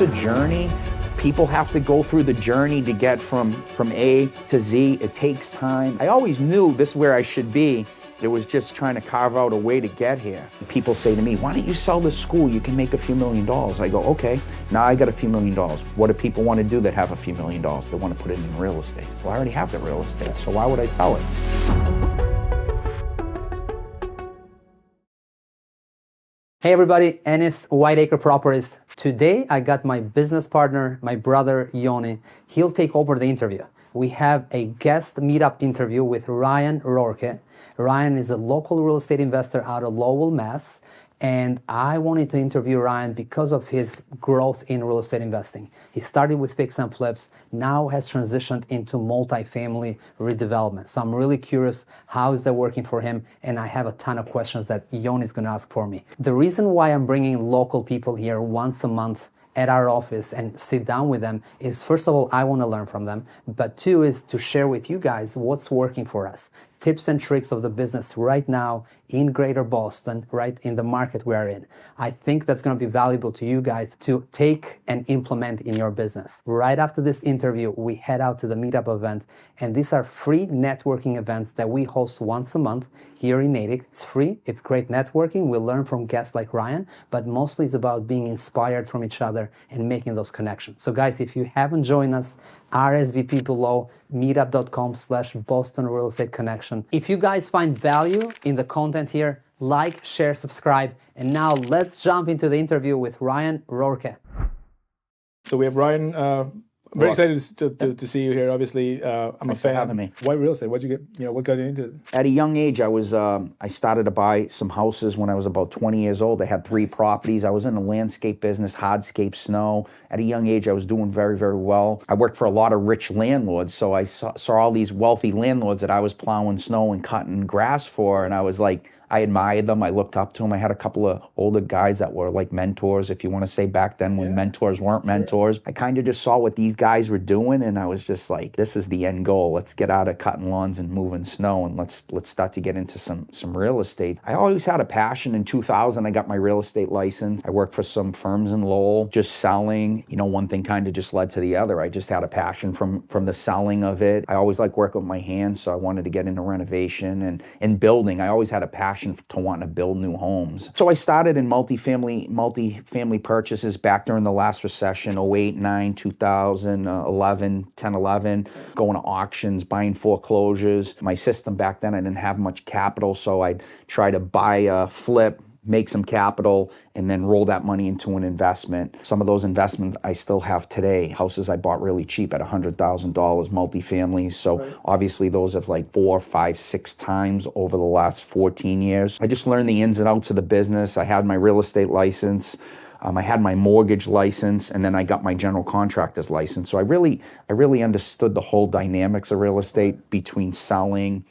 a journey. People have to go through the journey to get from A to Z. It takes time. I always knew this is where I should be. It was just trying to carve out a way to get here. People say to me, why don't you sell this school? You can make a few $1 million. I go, okay, now I got a few $1 million. What do people want to do that have a few $1 million? They want to put it in real estate. Well, I already have the real estate, so why would I sell it? Hey everybody, Ennis Whiteacre Properties. Today I got my business partner, my brother Yoni. He'll take over the interview. We have a guest meetup interview with Ryan Rourke. Ryan is a local real estate investor out of Lowell, Mass. And I wanted to interview Ryan because of his growth in real estate investing. He started with fix and flips, now has transitioned into multifamily redevelopment. So I'm really curious, how is that working for him? And I have a ton of questions that Yoni is going to ask for me. The reason why I'm bringing local people here once a month at our office and sit down with them is, first of all, I want to learn from them, but two is to share with you guys what's working for us. Tips and tricks of the business right now in Greater Boston, right in the market we are in. I think that's going to be valuable to you guys to take and implement in your business. Right after this interview, we head out to the meetup event, and these are free networking events that we host once a month here in Natick. It's free, it's great networking. We learn from guests like Ryan, but mostly it's about being inspired from each other and making those connections. So guys, if you haven't joined us, RSVP below, meetup.com/Boston Real Estate Connection. If you guys find value in the content here, like, share, subscribe. And now let's jump into the interview with Ryan Rourke. So we have Ryan. I'm very excited to see you here. Obviously, I'm a fan. For having me. Why real estate? What'd you get? What got you into it? At a young age, I started to buy some houses when I was about 20 years old. I had 3 properties. I was in the landscape business, hardscape, snow. At a young age, I was doing very, very well. I worked for a lot of rich landlords, so I saw all these wealthy landlords that I was plowing snow and cutting grass for, and I was like, I admired them. I looked up to them. I had a couple of older guys that were like mentors, if you want to say back then when mentors weren't mentors. I kind of just saw what these guys were doing, and I was just like, this is the end goal. Let's get out of cutting lawns and moving snow, and let's start to get into some real estate. I always had a passion. In 2000, I got my real estate license. I worked for some firms in Lowell, just selling. You know, one thing kind of just led to the other. I just had a passion from the selling of it. I always like working with my hands, so I wanted to get into renovation and building. I always had a passion to wanting to build new homes. So I started in multifamily purchases back during the last recession, 08, 9, 2011, 10, 11, going to auctions, buying foreclosures. My system back then, I didn't have much capital, so I'd try to buy a flip, make some capital, and then roll that money into an investment. Some of those investments I still have today. Houses I bought really cheap at $100,000, multifamilies. So obviously those have like 4, 5, 6 times over the last 14 years. I just learned the ins and outs of the business. I had my real estate license. I had my mortgage license, and then I got my general contractor's license. So I really understood the whole dynamics of real estate between selling,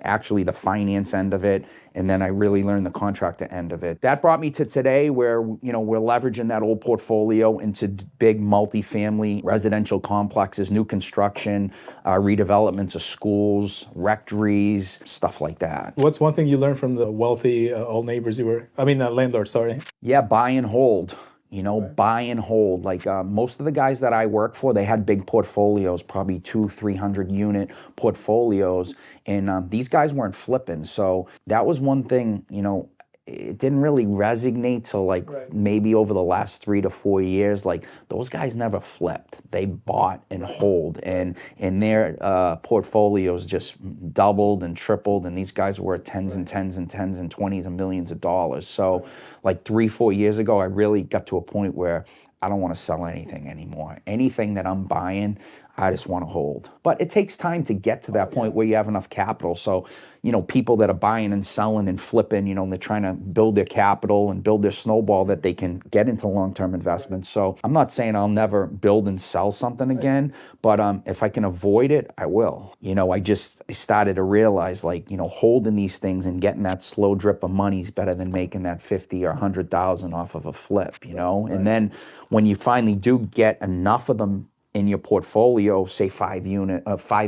actually the finance end of it, and then I really learned the contractor end of it. That brought me to today where, you know, we're leveraging that old portfolio into big multifamily residential complexes, new construction, redevelopments of schools, rectories, stuff like that. What's one thing you learned from the wealthy old neighbors landlords, sorry? Yeah, buy and hold. You know, buy and hold. Like most of the guys that I work for, they had big portfolios, probably 200-300 unit portfolios. And these guys weren't flipping. So that was one thing, you know, it didn't really resonate till maybe over the last 3 to 4 years. Like those guys never flipped. They bought and hold, and their portfolios just doubled and tripled, and these guys were tens and 20s of millions of dollars. So like 3-4 years ago, I really got to a point where I don't want to sell anything anymore. Anything that I'm buying, I just want to hold. But it takes time to get to that point where you have enough capital. So, you know, people that are buying and selling and flipping, you know, they're trying to build their capital and build their snowball that they can get into long-term investments. So I'm not saying I'll never build and sell something again, but if I can avoid it, I will. You know, I started to realize, like, you know, holding these things and getting that slow drip of money is better than making that 50 or 100,000 off of a flip, you know? And then when you finally do get enough of them in your portfolio, say 5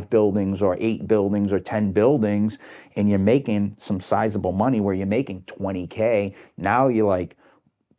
buildings or 8 buildings or 10 buildings, and you're making some sizable money where you're making $20K, now you're like,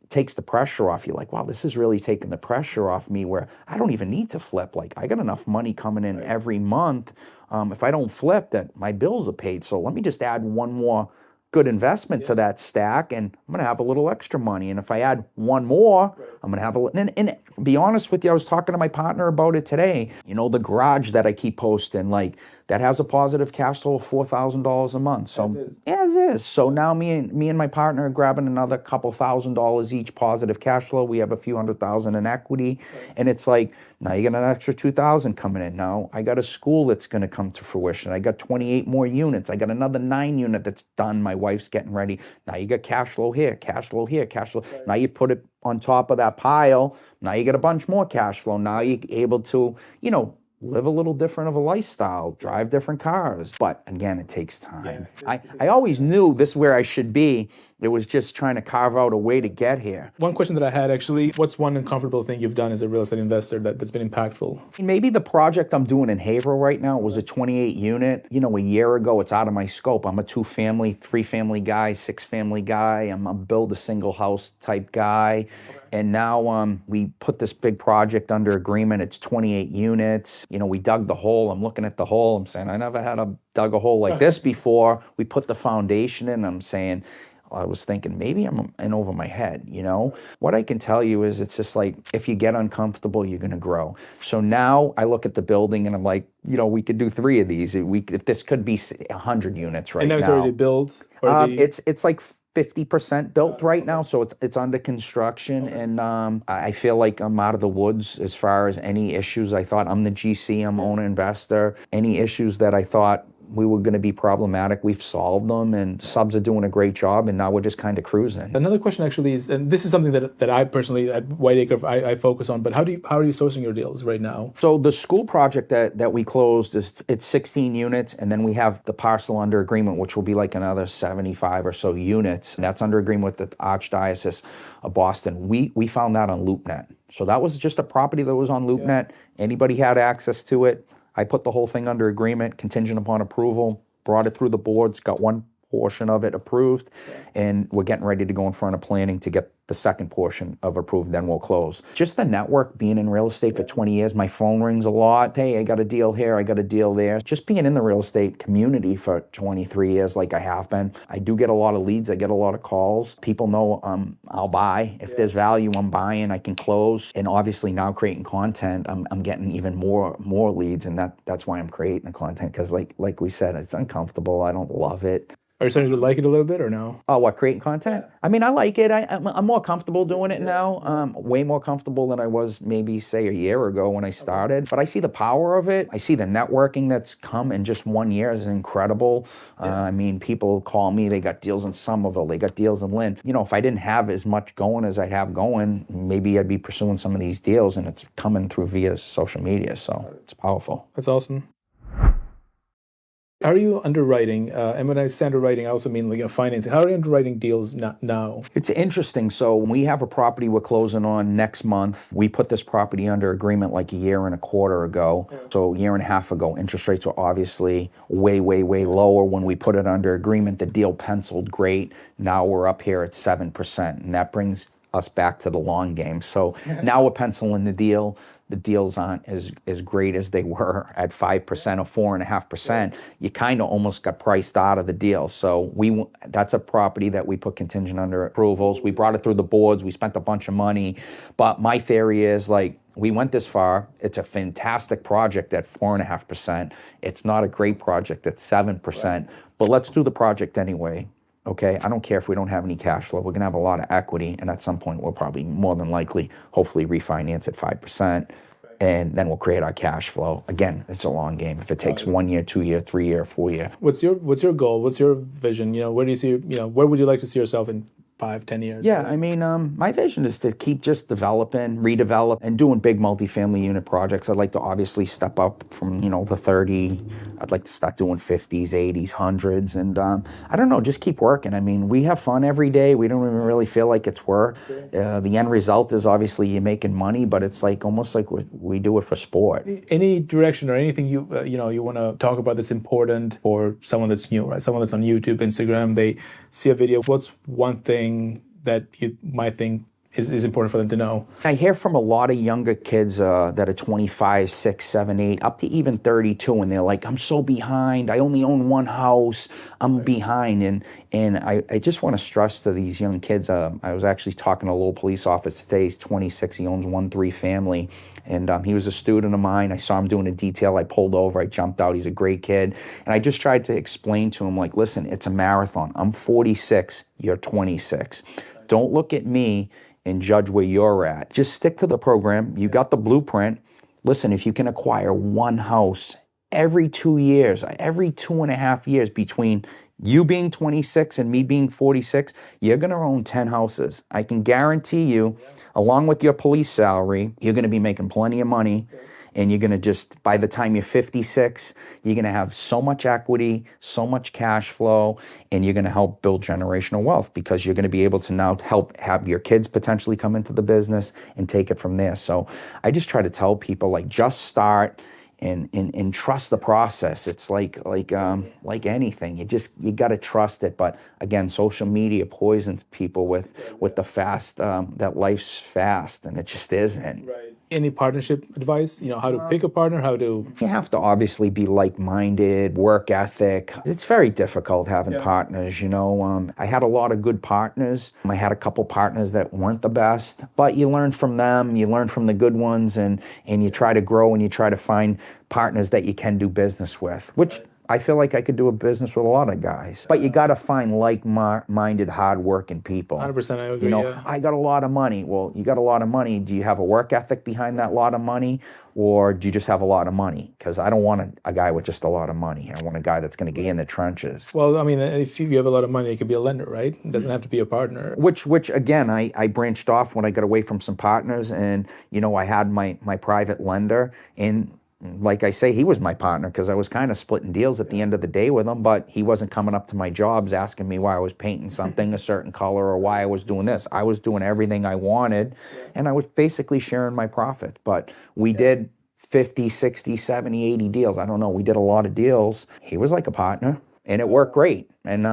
takes the pressure off. You're like, wow, this is really taking the pressure off me where I don't even need to flip. Like, I got enough money coming in every month. If I don't flip, that my bills are paid. So let me just add one more good investment to that stack, and I'm going to have a little extra money. And if I add one more, I'm going to have and be honest with you, I was talking to my partner about it today. You know, the garage that I keep posting, like, that has a positive cash flow of $4,000 a month. So as is. So now me and my partner are grabbing another couple $1,000 each positive cash flow. We have a few $100,000 in equity, and it's like, now you got an extra $2,000 coming in. Now I got a school that's going to come to fruition. I got 28 more units. I got another 9 unit that's done. My wife's getting ready. Now you got cash flow here, cash flow here, cash flow. Now you put it on top of that pile. Now you get a bunch more cash flow. Now you're able to, you know, live a little different of a lifestyle, drive different cars. But again, it takes time. I always knew this is where I should be. It was just trying to carve out a way to get here. One question that I had actually, what's one uncomfortable thing you've done as a real estate investor that's been impactful? Maybe the project I'm doing in Haverhill right now was a 28 unit. You know, a year ago, it's out of my scope. I'm a 2-family, 3-family guy, 6-family guy. I'm a build a single house type guy. And now we put this big project under agreement. It's 28 units. You know, we dug the hole. I'm looking at the hole. I'm saying, I never had dug a hole like this before. We put the foundation in. I'm saying, I was thinking maybe I'm in over my head, you know? What I can tell you is it's just like, if you get uncomfortable, you're going to grow. So now I look at the building and I'm like, you know, we could do 3 of these. If this could be 100 units right now. And now it's already built? It's like 50% built right now, so it's under construction, and I feel like I'm out of the woods as far as any issues. I thought I'm the GC, I'm owner investor. Any issues that I thought we were going to be problematic, we've solved them, and subs are doing a great job, and now we're just kind of cruising. Another question actually is, and this is something that I personally at Whiteacre I focus on, but how are you sourcing your deals right now? So the school project that we closed it's 16 units, and then we have the parcel under agreement, which will be like another 75 or so units. And that's under agreement with the Archdiocese of Boston. We found that on LoopNet. So that was just a property that was on LoopNet. Anybody had access to it. I put the whole thing under agreement, contingent upon approval, brought it through the boards, got one portion of it approved, and we're getting ready to go in front of planning to get the second portion of approved, then we'll close. Just the network, being in real estate for 20 years, my phone rings a lot. Hey, I got a deal here, I got a deal there. Just being in the real estate community for 23 years like I have been, I do get a lot of leads, I get a lot of calls. People know I'll buy. If there's value, I'm buying, I can close. And obviously now creating content, I'm getting even more leads, and that's why I'm creating the content, because like we said, it's uncomfortable, I don't love it. Are you starting to like it a little bit or no? Oh, what, creating content? I mean, I like it. I'm more comfortable doing it now. Way more comfortable than I was maybe, say, a year ago when I started. But I see the power of it. I see the networking that's come in just 1 year is incredible. I mean, people call me. They got deals in Somerville. They got deals in Lynn. You know, if I didn't have as much going as I have going, maybe I'd be pursuing some of these deals, and it's coming through via social media. So it's powerful. That's awesome. How are you underwriting? And when I say underwriting, I also mean like financing. How are you underwriting deals now? It's interesting. So when we have a property we're closing on next month, we put this property under agreement like a year and a quarter ago. So a year and a half ago, interest rates were obviously way lower. When we put it under agreement, the deal penciled great. Now we're up here at 7%, and that brings us back to the long game. So now we're penciling the deal. The deals aren't as great as they were at 5% or 4.5%. You kind of almost got priced out of the deal. So that's a property that we put contingent under approvals. We brought it through the boards. We spent a bunch of money. But my theory is, like, we went this far. It's a fantastic project at 4.5%. It's not a great project at 7%. But let's do the project anyway. Okay, I don't care if we don't have any cash flow. We're going to have a lot of equity, and at some point we'll probably more than likely, hopefully, refinance at 5%, and then we'll create our cash flow. Again, it's a long game. If it takes 1 year, 2 year, 3 year, 4 year. What's your goal? What's your vision? You know, where do you see? You know, where would you like to see yourself in 5-10 years? Yeah, I mean, my vision is to keep just developing, redevelop, and doing big multifamily unit projects. I'd like to obviously step up from, you know, the 30. I'd like to start doing 50s, 80s, 100s, and I don't know, just keep working. I mean, we have fun every day. We don't even really feel like it's work. The end result is obviously you're making money, but it's like almost like we do it for sport. Any direction or anything you want to talk about that's important for someone that's new, right? Someone that's on YouTube, Instagram, they see a video. What's one thing that you might think is important for them to know. I hear from a lot of younger kids that are 25, 6, 7, 8, up to even 32, and they're like, I'm so behind. I only own one house. I'm behind. And I just want to stress to these young kids, I was actually talking to a little police officer today. He's 26. He owns 1-3 family. And he was a student of mine. I saw him doing a detail. I pulled over. I jumped out. He's a great kid. And I just tried to explain to him, like, listen, it's a marathon. I'm 46. You're 26. Don't look at me and judge where you're at. Just stick to the program. You got the blueprint. Listen, if you can acquire one house every 2 years, every 2.5 years between you being 26 and me being 46, you're going to own 10 houses. I can guarantee you, along with your police salary, you're going to be making plenty of money. And you're going to just, by the time you're 56, you're going to have so much equity, so much cash flow, and you're going to help build generational wealth because you're going to be able to now help have your kids potentially come into the business and take it from there. So I just try to tell people, like, just start and trust the process. It's like anything. You got to trust it. But again, social media poisons people with the fast, that life's fast, and it just isn't. Right. Any partnership advice? How to pick a partner, how to... You have to obviously be like-minded, work ethic. It's very difficult having partners, I had a lot of good partners. I had a couple partners that weren't the best, but you learn from them, you learn from the good ones, and you try to grow and you try to find partners that you can do business with, which I feel like I could do a business with a lot of guys. But you got to find like-minded, hard-working people. 100%, I agree. I got a lot of money. Well, you got a lot of money. Do you have a work ethic behind that lot of money? Or do you just have a lot of money? Because I don't want a guy with just a lot of money. I want a guy that's going to get in the trenches. Well, I mean, if you have a lot of money, it could be a lender, right? It doesn't have to be a partner. Which again, I branched off when I got away from some partners. And, I had my private lender. And like I say, he was my partner because I was kind of splitting deals at the end of the day with him, but he wasn't coming up to my jobs asking me why I was painting something a certain color or why I was doing this. I was doing everything I wanted, and I was basically sharing my profit. But we did 50, 60, 70, 80 deals. I don't know. We did a lot of deals. He was like a partner, and it worked great. And,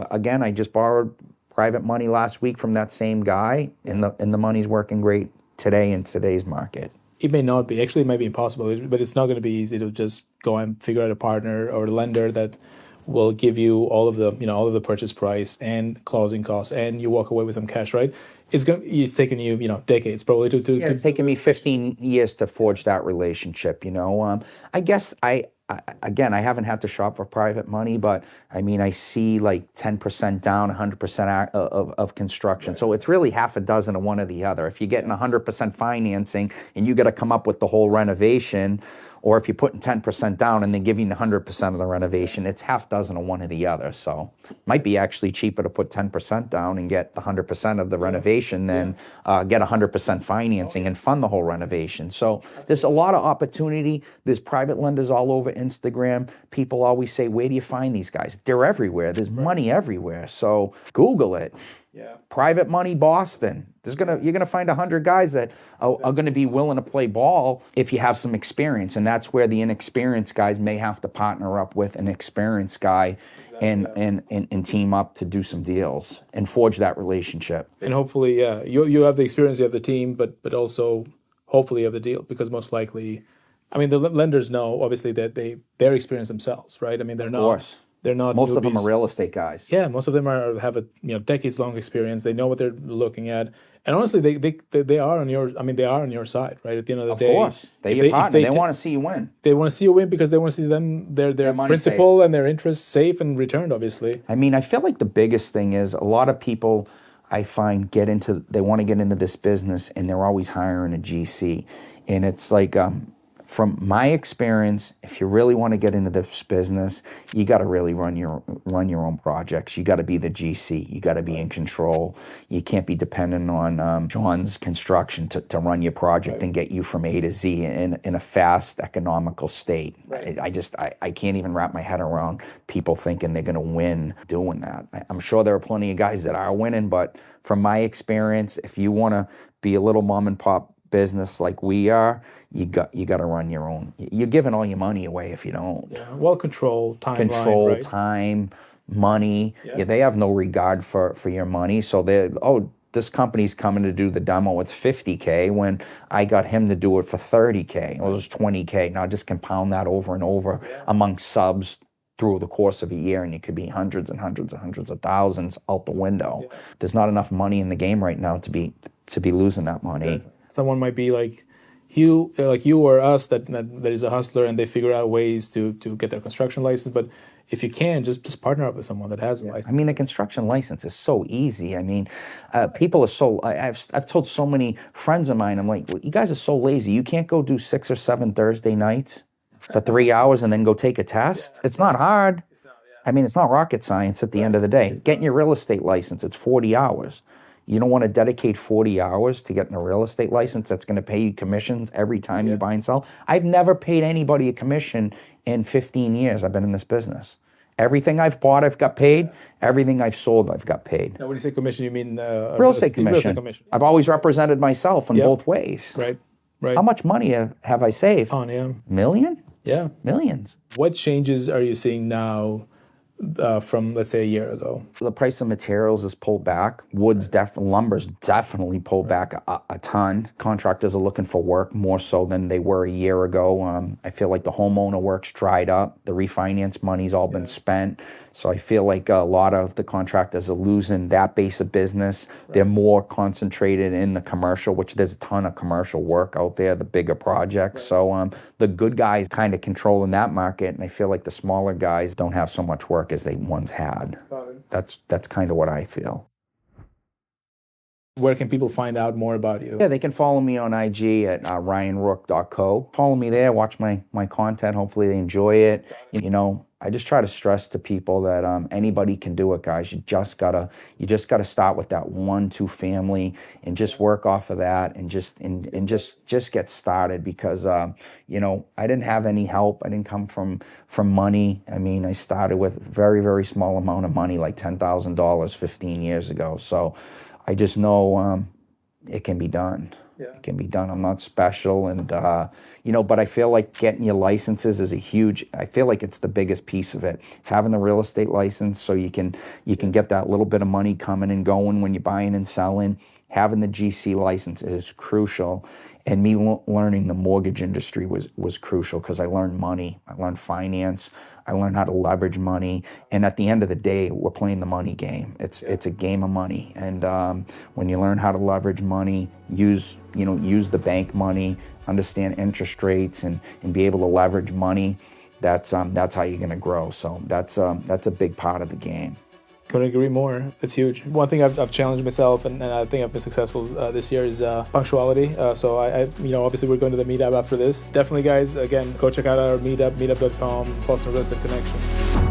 again, I just borrowed private money last week from that same guy, and the money's working great today in today's market. It may not be. Actually, it might be impossible, but it's not going to be easy to just go and figure out a partner or a lender that will give you all of the purchase price and closing costs, and you walk away with some cash, right? It's taken you, decades probably to it's taken me 15 years to forge that relationship, I guess I haven't had to shop for private money, but I mean, I see like 10% down, 100% of construction. So it's really half a dozen of one or the other. If you're getting 100% financing and you got to come up with the whole renovation, or if you're putting 10% down and then giving 100% of the renovation, it's half dozen of one or the other. So it might be actually cheaper to put 10% down and get 100% of the renovation than get 100% financing and fund the whole renovation. So there's a lot of opportunity. There's private lenders all over Instagram. People always say, where do you find these guys? They're everywhere. There's money everywhere. So Google it. Yeah. Private money Boston. You're gonna find 100 guys that are gonna be willing to play ball if you have some experience, and that's where the inexperienced guys may have to partner up with an experienced guy and team up to do some deals and forge that relationship. And hopefully, you have the experience, you have the team, but also hopefully you have the deal, because most likely, I mean, the lenders know obviously that they're experienced themselves, right? I mean, Of course. They're not. Most newbies. of them are real estate guys. Yeah, most of them have a decades long experience. They know what they're looking at, and honestly, they are on your. I mean, they are on your side, right? At the end of the day, Of course, they're your partner. They want to see you win. They want to see you win because they want to see their principal safe. and their interest safe and returned. Obviously, I mean, I feel like the biggest thing is a lot of people I find they want to get into this business and they're always hiring a GC, and it's like. From my experience, if you really want to get into this business, you got to really run your own projects. You got to be the GC. You got to be in control. You can't be dependent on John's construction to run your project and get you from A to Z in a fast, economical state. Right. I can't even wrap my head around people thinking they're going to win doing that. I'm sure there are plenty of guys that are winning, but from my experience, if you want to be a little mom and pop business like we are, you got to run your own. You're giving all your money away if you don't. Yeah. Well, control, right? Time, money. Yeah, they have no regard for your money. So this company's coming to do the demo with $50K when I got him to do it for $30K. It was $20K. Now just compound that over and over among subs through the course of a year, and it could be hundreds and hundreds and hundreds of thousands out the window. There's not enough money in the game right now to be losing that money. Someone might be like you or us that is a hustler and they figure out ways to get their construction license. But if you can, just partner up with someone that has a license. I mean, the construction license is so easy. I mean, people are so. I've told so many friends of mine, I'm like, well, you guys are so lazy. You can't go do 6 or 7 Thursday nights for 3 hours and then go take a test. It's not hard. I mean, it's not rocket science at the end of the day. Getting your real estate license, it's 40 hours. You don't want to dedicate 40 hours to getting a real estate license that's going to pay you commissions every time you buy and sell. I've never paid anybody a commission in 15 years I've been in this business. Everything I've bought, I've got paid. Everything I've sold, I've got paid. Now, when you say commission, you mean real estate commission. I've always represented myself in both ways. Right. How much money have I saved? Million? Yeah. Millions. What changes are you seeing now from, let's say, a year ago? The price of materials is pulled back. Lumber's definitely pulled back a ton. Contractors are looking for work more so than they were a year ago. I feel like the homeowner work's dried up. The refinance money's all been spent. So I feel like a lot of the contractors are losing that base of business. They're more concentrated in the commercial, which there's a ton of commercial work out there, the bigger projects. So the good guys kind of controlling that market, and I feel like the smaller guys don't have so much work as they once had. That's kind of what I feel. Where can people find out more about you? Yeah, they can follow me on IG at ryanrourke.co. Follow me there, watch my content. Hopefully they enjoy it. You know, I just try to stress to people that anybody can do it, guys. You just gotta start with that 1-2 family and just work off of that and just get started, because you know, I didn't have any help. I didn't come from money. I mean, I started with a very, very small amount of money, like $10,000 15 years ago. So I just know it can be done. It can be done. I'm not special, and you know, but I feel like getting your licenses is I feel like it's the biggest piece of it. Having the real estate license so you can get that little bit of money coming and going when you're buying and selling. Having the GC license is crucial, and me learning the mortgage industry was crucial, because I learned money, I learned finance, I learned how to leverage money, and at the end of the day, we're playing the money game. It's a game of money, and when you learn how to leverage money, use the bank money, understand interest rates, and be able to leverage money, that's how you're going to grow. So that's a big part of the game. Couldn't agree more. It's huge. One thing I've challenged myself, and I think I've been successful this year, is punctuality. So I obviously we're going to the meetup after this. Definitely, guys, again, go check out our meetup, meetup.com, Boston Real Estate Connection.